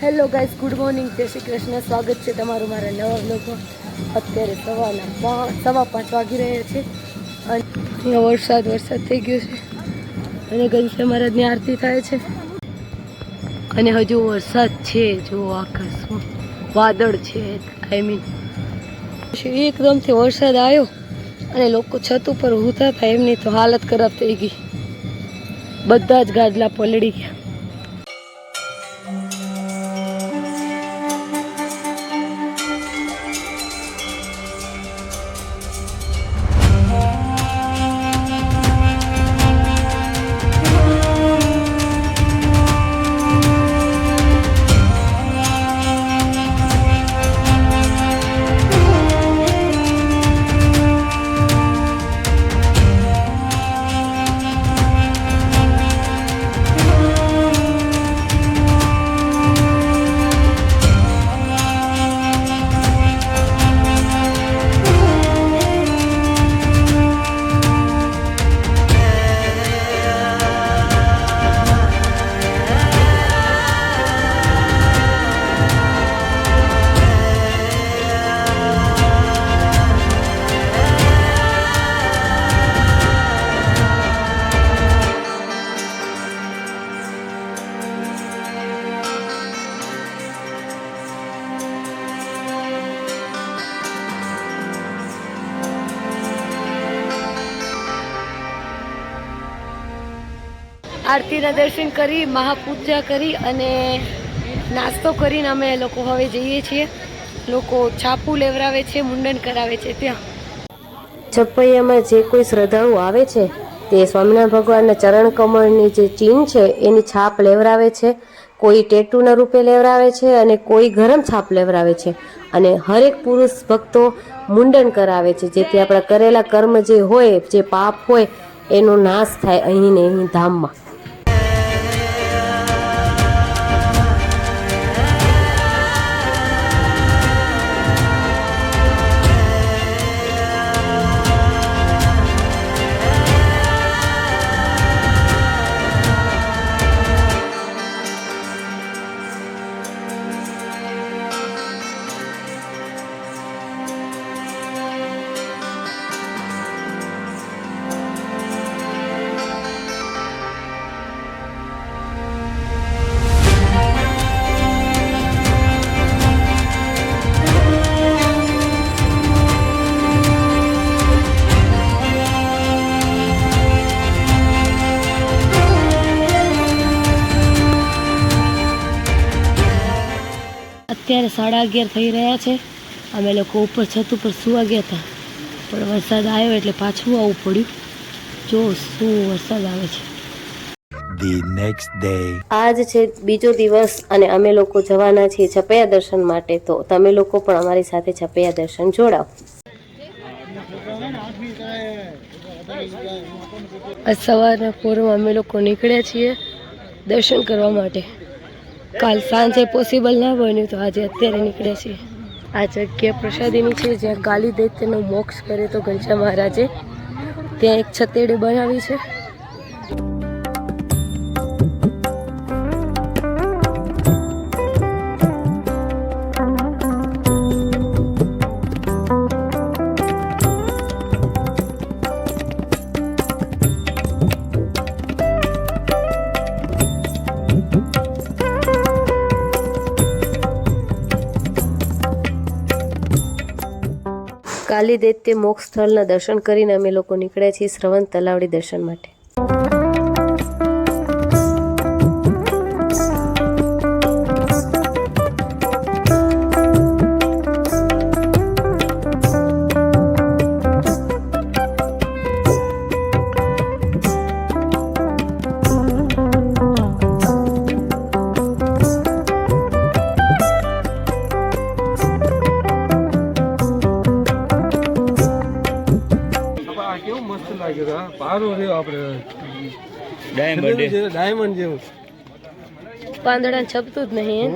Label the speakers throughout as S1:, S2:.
S1: Hello guys, good morning, જય શ્રી કૃષ્ણ. સ્વાગત છે તમારું મારા નવા વ્લોગમાં. અત્યારે સવા પાંચ વાગી રહ્યા છે અને અહીંયા વરસાદ થઈ ગયો છે અને ઘનશ્યામ મહારાજની આરતી થાય છે અને હજુ વરસાદ છે. જો આકાશમાં વાદળ છે, એકદમથી વરસાદ આવ્યો અને લોકો છત ઉપર ઊભા હતા. એમની તો હાલત ખરાબ થઈ ગઈ, બધા જ ગાદલા પલળી ગયા. આરતીના દર્શન કરી, મહાપૂજા કરી અને નાસ્તો કરીને અમે લોકો હવે જઈએ છીએ. લોકો છાપું લેવરાવે છે, મુંડન કરાવે છે. ત્યાં છપૈયામાં જે કોઈ શ્રદ્ધાળુ આવે છે તે સ્વામિનારાયણ ભગવાનના ચરણ કમળની જે ચીન છે એની છાપ લેવરાવે છે. કોઈ ટેટુના રૂપે લેવરાવે છે અને કોઈ ગરમ છાપ લેવરાવે છે. અને હરેક પુરુષ ભક્તો મુંડન કરાવે છે, જેથી આપણા કરેલા કર્મ જે હોય, જે પાપ હોય, એનો નાશ થાય અહીં ને અહીં ધામમાં. અત્યારે 11:30 થઈ રહ્યા છે. અમે લોકો ઉપર છત ઉપર સુવા ગયા હતા, પણ વરસાદ આવ્યો એટલે પાછું આવવું પડ્યું. જો શું વરસાદ આવે છે.
S2: The next day.
S1: આજ છે બીજો દિવસ અને અમે લોકો જવાના છીએ છપૈયા દર્શન માટે. તો તમે લોકો પણ અમારી સાથે છપૈયા દર્શન જોડાઓ. આજ સવારના પોરમાં અમે લોકો નીકળ્યા છીએ દર્શન કરવા માટે. કાલ સાંજે પોસિબલ ના બન્યું તો આજે અત્યારે નીકળ્યા છીએ. આ જગ્યા પ્રસાદીની છે, જ્યાં કાલી દૈત્યનો મોક્ષ કર્યો તો ઘનશ્યામ મહારાજે. ત્યાં એક છતેડી બનાવી છે. કાલી દૈત્ય મોક્ષ સ્થળના દર્શન કરીને અમે લોકો નીકળ્યા છીએ શ્રવણ તલાવડી દર્શન માટે.
S3: ડાયમંડ જેવું
S1: પાંદડા છપતું જ નહીં.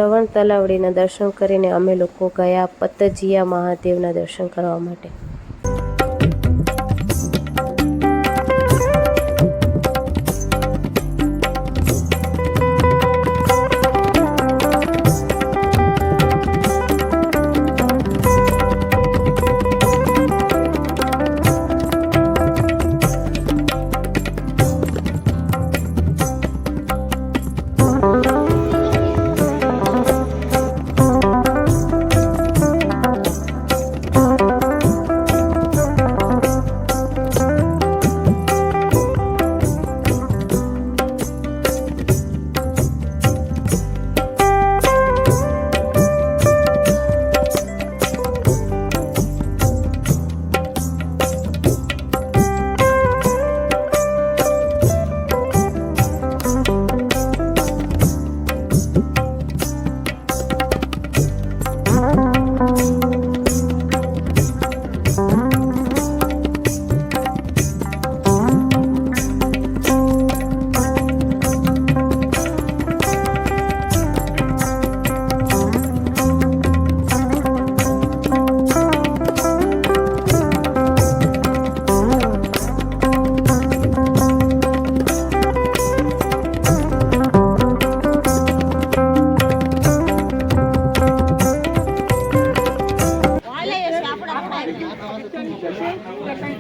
S1: શ્રવણ તલાવડીના દર્શન કરીને અમે લોકો ગયા પતજીયા મહાદેવના દર્શન કરવા માટે.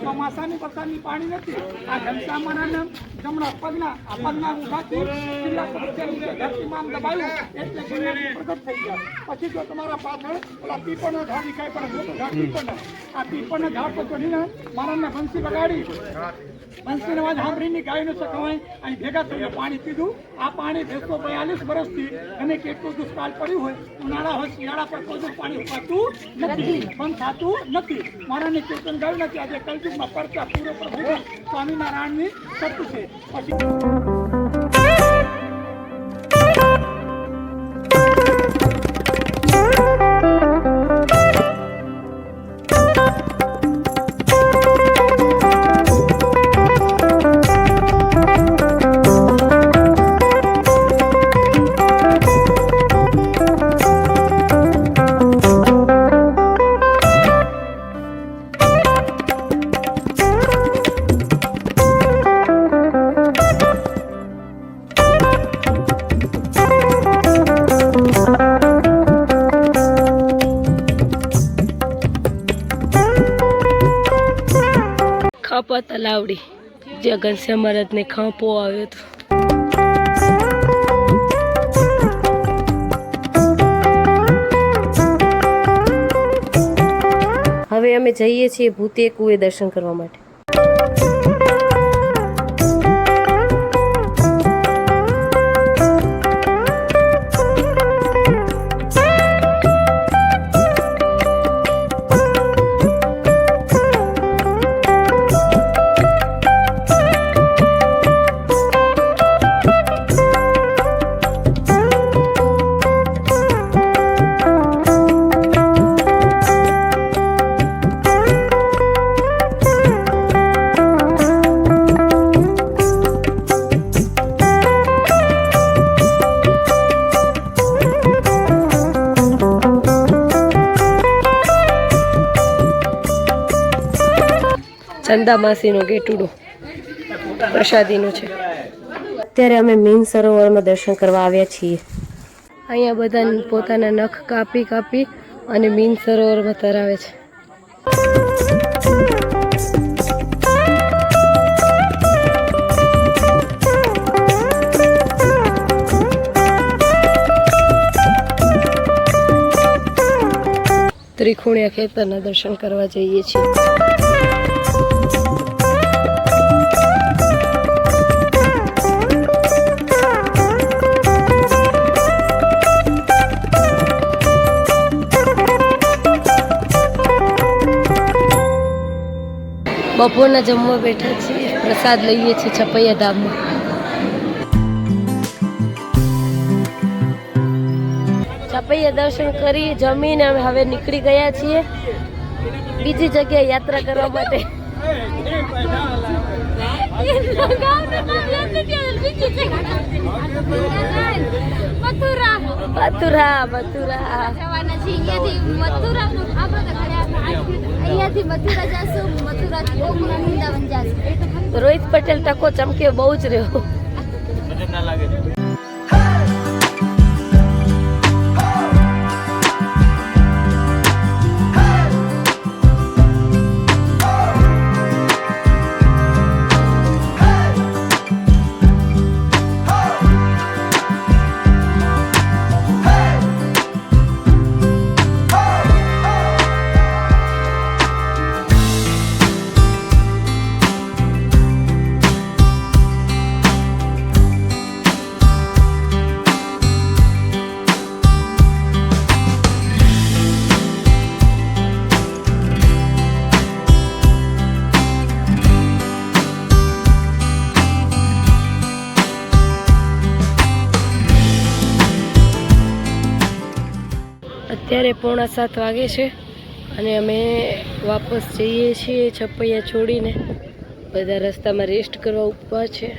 S3: ચોમાસાની વરસાદની પાણી નથી. આ ઘનશ્યામના જમણા પગના આ પગના ઉભાથી કિલ્લા ધરતીમાં દબાયું એટલે ગિરનારથી પ્રગટ થઈ ગયા. પછી જો તમારા પાછળ ઓલા પીપળનો ઝાડ દેખાય પણ મોટો ઝાડ પીપળનો, આ પીપળના ઝાડ પર ચડીને મારાને બંસી વગાડી, બંસીનો અવાજ સાંભળીને ગાયનું સખવાય અહીં ભેગા થઈને પાણી પીધું. આ પાણી 242 વર્ષથી અને કેટલું દુષ્કાળ પડ્યું હોય, ઉનાળા હોય શિયાળા પર કોઈ પાણી ઉપાતું નથી, બંધ થતું નથી. મારાને કીર્તન ગાયું નથી. આજે કલયુગમાં પરચા પૂરો પ્રભુ સ્વામિનારાયણની સત્ય છે. પછી
S1: ખાપા તલાવડી જ્યાં ઘનશ્યામ મહારાજને ખાંપો આવ્યો હતો. હવે અમે જઈએ છીએ ભૂતે કુએ દર્શન કરવા માટે. ચંદા માસીનું ગેટુડું પ્રસાદીનું છે. અત્યારે અમે મીન સરોવરમાં દર્શન કરવા આવ્યા છીએ. અહીંયા બધા પોતાના નખ કાપી કાપી અને મીન સરોવરમાં તરાવે છે. ત્રિખુણિયા ખેતરના દર્શન કરવા જઈએ છીએ. બપોરના જમવા બેઠા છીએ, પ્રસાદ લઈએ છીએ છપૈયા ધામમાં. છપૈયા દર્શન કરી જમીને અમે હવે નીકળી ગયા છીએ બીજી જગ્યાએ યાત્રા કરવા માટે. મથુરા
S4: જવાના છે અહીંયાથી મથુરા આપણે અહીંયાથી મથુરા જશું, મથુરાથી ગોકુળ વૃંદાવન જશું.
S1: રોહિત પટેલ ટકો ચમકે બહુ જ રહ્યો. અત્યારે 6:45 વાગે છે અને અમે વાપસ જઈએ છીએ છપૈયા છોડીને. બધા રસ્તામાં રેસ્ટ કરવા ઊભા છે.